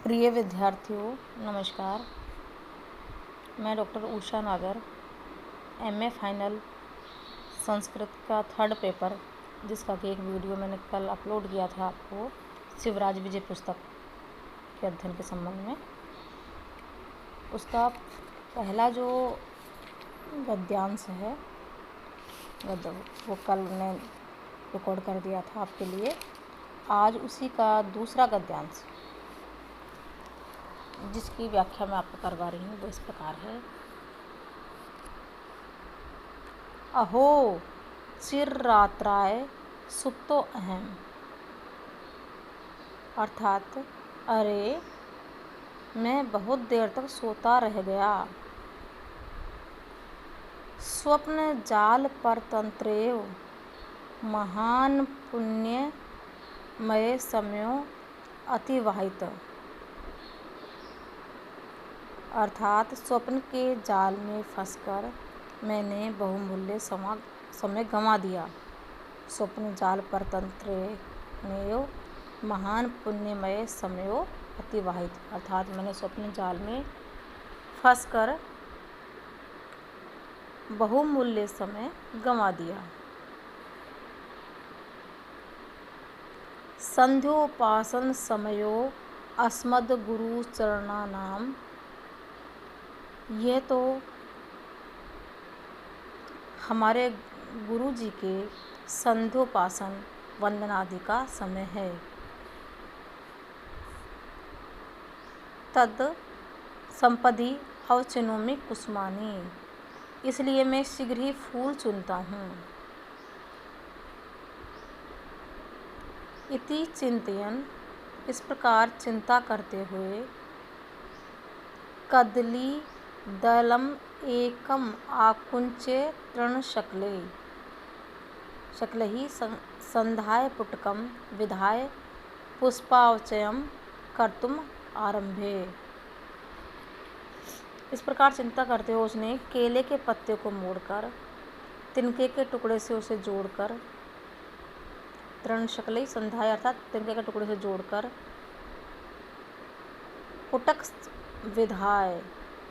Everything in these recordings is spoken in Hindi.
प्रिय विद्यार्थियों, नमस्कार। मैं डॉक्टर उषा नागर, एमए फाइनल संस्कृत का थर्ड पेपर, जिसका कि एक वीडियो मैंने कल अपलोड किया था आपको शिवराज विजय पुस्तक के अध्ययन के संबंध में। उसका पहला जो गद्यांश है वो कल मैंने रिकॉर्ड कर दिया था आपके लिए। आज उसी का दूसरा गद्यांश, जिसकी व्याख्या मैं आपको करवा रही हूँ, वो इस प्रकार है। अहो चिररात्राय सुप्तो अहम, अर्थात अरे मैं बहुत देर तक सोता रह गया। स्वप्न जाल पर तंत्रेव महान पुण्यमय समयो अतिवाहित, अर्थात स्वप्न के जाल में फंसकर मैंने बहुमूल्य समय गंवा दिया। स्वप्न जाल पर तंत्रेव महान पुण्यमय समयो अतिवाहित, अर्थात मैंने स्वप्न जाल में फंसकर बहुमूल्य समय गंवा दिया। संध्योपासन समयो अस्मद् गुरु चरणानाम, यह तो हमारे गुरु जी के संध्योपासन वंदनादि का समय है। तद संपदि अवचिनोमि कुसुमानि, इसलिए मैं शीघ्र ही फूल चुनता हूँ। इति चिंतयन्, इस प्रकार चिंता करते हुए, कदली दलम एकम आकुंचे तृणशकलैः संधाय पुटकम विधाय पुष्पावचयम कर्तुम आरंभे। इस प्रकार चिंता करते हुए उसने केले के पत्ते को मोड़कर तिनके के टुकड़े से उसे जोड़कर, तृणशकलैः संधाय अर्थात तिनके के टुकड़े से जोड़कर,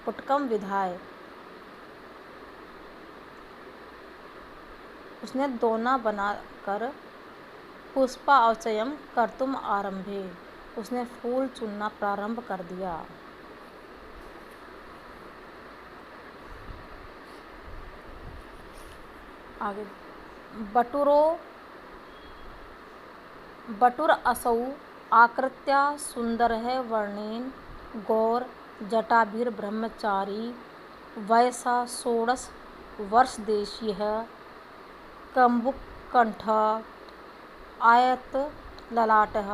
पुटकम विधाय उसने दोना बनाकर, पुष्पावचयम कर्तुम आरंभे उसने फूल चुनना प्रारंभ कर दिया। आगे बटुर असौ आकृत्या सुंदरः वर्णेन गौर जटाभिर्ब्रह्मचारी वयसा 16 वर्षदेशीयः कम्बुककण्ठः आयतललाटः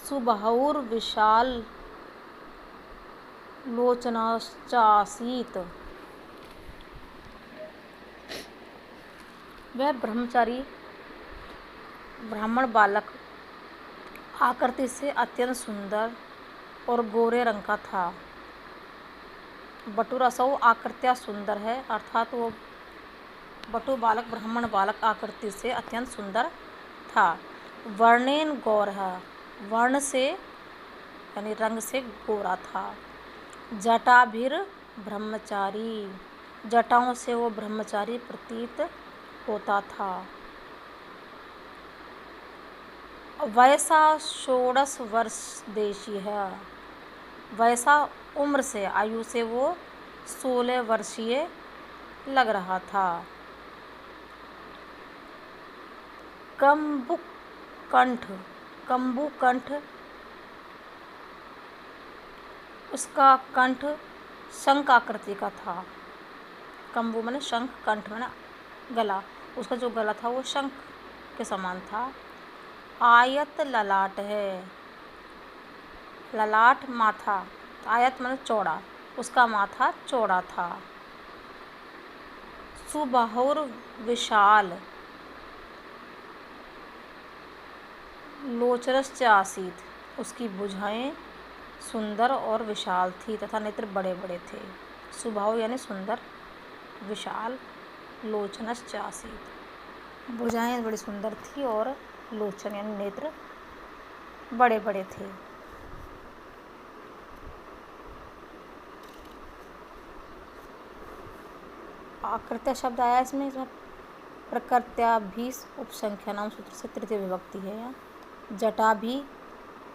सुबाहुर्विशाललोचनश्चासीत्। वह ब्रह्मचारी ब्राह्मण बालक आकृति से अत्यंत सुंदर और गोरे रंग का था। बटुरसौ आकृत्या सुंदर है, अर्थात वो बटु बालक ब्राह्मण बालक आकृति से अत्यंत सुंदर था। वर्णेन गौरः, वर्ण से यानी रंग से गोरा था। जटाभिर ब्रह्मचारी, जटाओं से वो ब्रह्मचारी प्रतीत होता था। वयसा 16 वर्षदेशीयः, वयसा उम्र से आयु से वो 16 वर्षीय लग रहा था। कम्बुकंठ उसका कंठ शंख आकृति का था। कम्बु माने शंख, कंठ माने गला, उसका जो गला था वो शंख के समान था। आयत ललाट है, ललाट माथा, आयत माने चौड़ा, उसका माथा चौड़ा था। सुबाहुर विशाल लोचनश्च आसीत्, उसकी भुजाएं सुंदर और विशाल थी तथा नेत्र बड़े बड़े थे। सुबाहु यानी सुंदर, विशाल, लोचनश्च आसीत्, भुजाएं बड़ी सुंदर थी और लोचन यानी नेत्र बड़े बड़े थे। आकृत्य शब्द आया इसमें प्रकृत्याभि उपसंख्या नाम सूत्र से तृतीय विभक्ति है। यहाँ जटा भी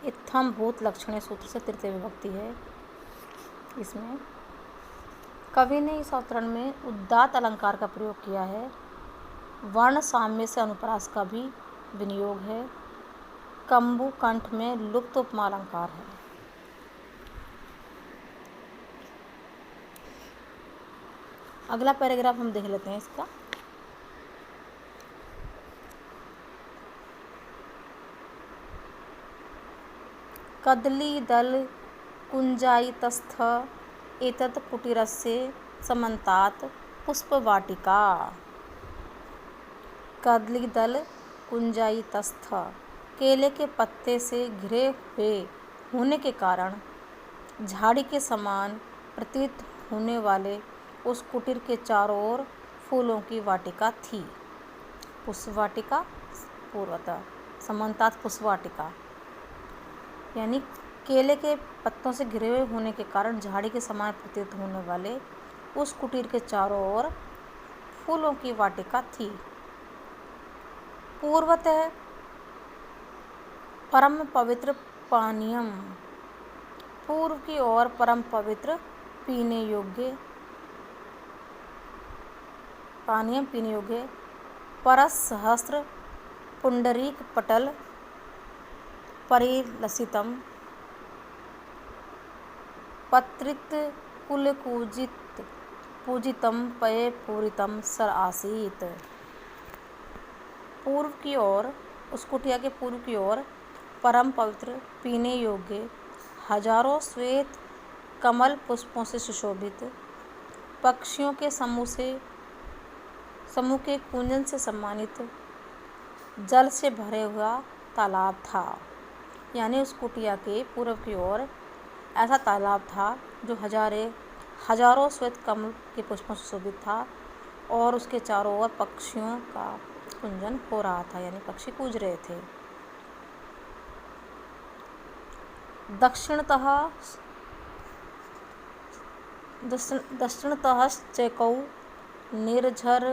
इत्थम भूत लक्षणे सूत्र से तृतीय विभक्ति है। इसमें कवि ने इस अवतरण में उदात्त अलंकार का प्रयोग किया है। वर्ण साम्य से अनुप्रास का भी विनियोग है। कंबु कंठ में लुप्त उपमा अलंकार है। अगला पैराग्राफ हम देख लेते हैं इसका। कदली दल कुंजायितस्थ एतत् कुटीरस्य समन्तात् पुष्पवाटिका। कदली दल कुंजायितस्थ केले के पत्ते से घिरे हुए होने के कारण झाड़ी के समान प्रतीत होने वाले उस कुटीर के चारों ओर फूलों की वाटिका थी। पुष्पवाटिका पूर्वतः समन्तात् पुष्पवाटिका यानी केले के पत्तों से घिरे हुए होने के कारण झाड़ी के समान प्रतीत होने वाले उस कुटीर के चारों ओर फूलों की वाटिका थी। पूर्वतः परम पवित्र पानीयम पूर्व की ओर परम पवित्र पीने योग्य पानीयम पीने योग्य परसहस्र पुंडरीक पटल परिलसितम पत्रित कुलकूजित पूजितम पये पूरितम सर आसीत। पूर्व की ओर उस कुटिया के पूर्व की ओर परम पवित्र पीने योग्य हजारों श्वेत कमल पुष्पों से सुशोभित पक्षियों के समूह के कूंजन से सम्मानित जल से भरे हुआ तालाब था। यानी उस कुटिया के पूर्व की ओर ऐसा तालाब था जो हजारों श्वेत कमल के पुष्पों से सुशोभित था और उसके चारों ओर पक्षियों का कुंजन हो रहा था, यानी पक्षी कूज रहे थे। दक्षिणतः चैकौ निर्झर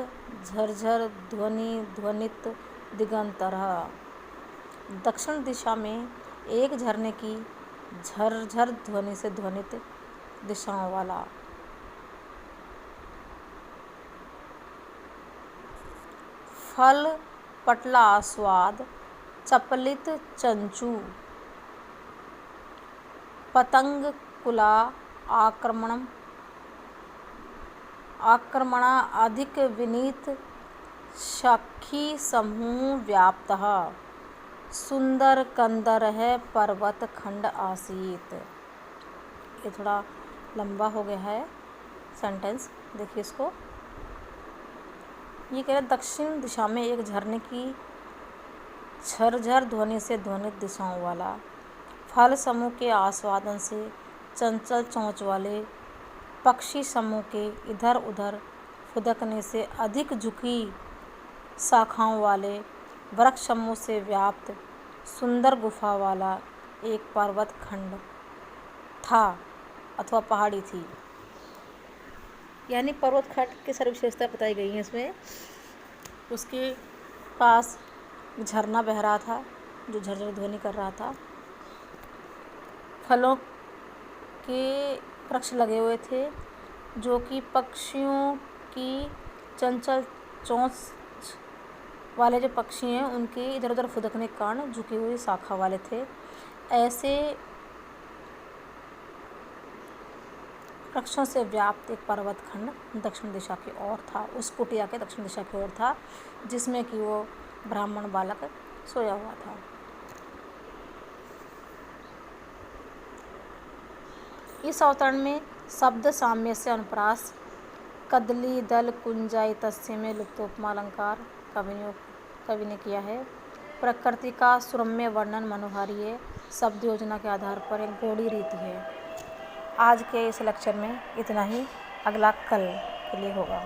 झरझर ध्वनि ध्वनित दिगंतरः। दक्षिण दिशा में एक झरने की झरझर ध्वनि से ध्वनित दिशाओं वाला। फल पटला आस्वाद चपलित चंचू पतंग कुला आक्रमणा अधिक विनीत सखी समूह व्याप्तः सुंदर कंदर है पर्वत खंड आसीत। ये थोड़ा लंबा हो गया है सेंटेंस, देखिए इसको। ये कह रहे दक्षिण दिशा में एक झरने की झरझर ध्वनि से ध्वनित दिशाओं वाला, फल समूह के आस्वादन से चंचल चोंच वाले, पक्षी समूह के इधर उधर फुदकने से अधिक झुकी शाखाओं वाले, वृक्ष समूह से व्याप्त सुंदर गुफा वाला एक पर्वत खंड था अथवा पहाड़ी थी। यानी पर्वत खंड की सारी विशेषता बताई गई है इसमें। उसके पास झरना बह रहा था जो झरझर ध्वनि कर रहा था, फलों के वृक्ष लगे हुए थे जो कि पक्षियों की चंचल चोंच वाले जो पक्षी हैं उनके इधर उधर फुदकने के कारण झुकी हुई शाखा वाले थे। ऐसे वृक्षों से व्याप्त एक पर्वत खंड दक्षिण दिशा की ओर था, उस कुटिया के दक्षिण दिशा की ओर था जिसमें कि वो ब्राह्मण बालक सोया हुआ था। इस अवतरण में शब्द साम्य से अनुप्रास कदली दल कुंजायितस्य में लुप्तोपमा अलंकार का विनियोग कवि ने किया है। प्रकृति का सुरम्य वर्णन मनोहारी है, शब्द योजना के आधार पर एक गौड़ी रीति है। आज के इस लेक्चर में इतना ही, अगला कल के लिए होगा।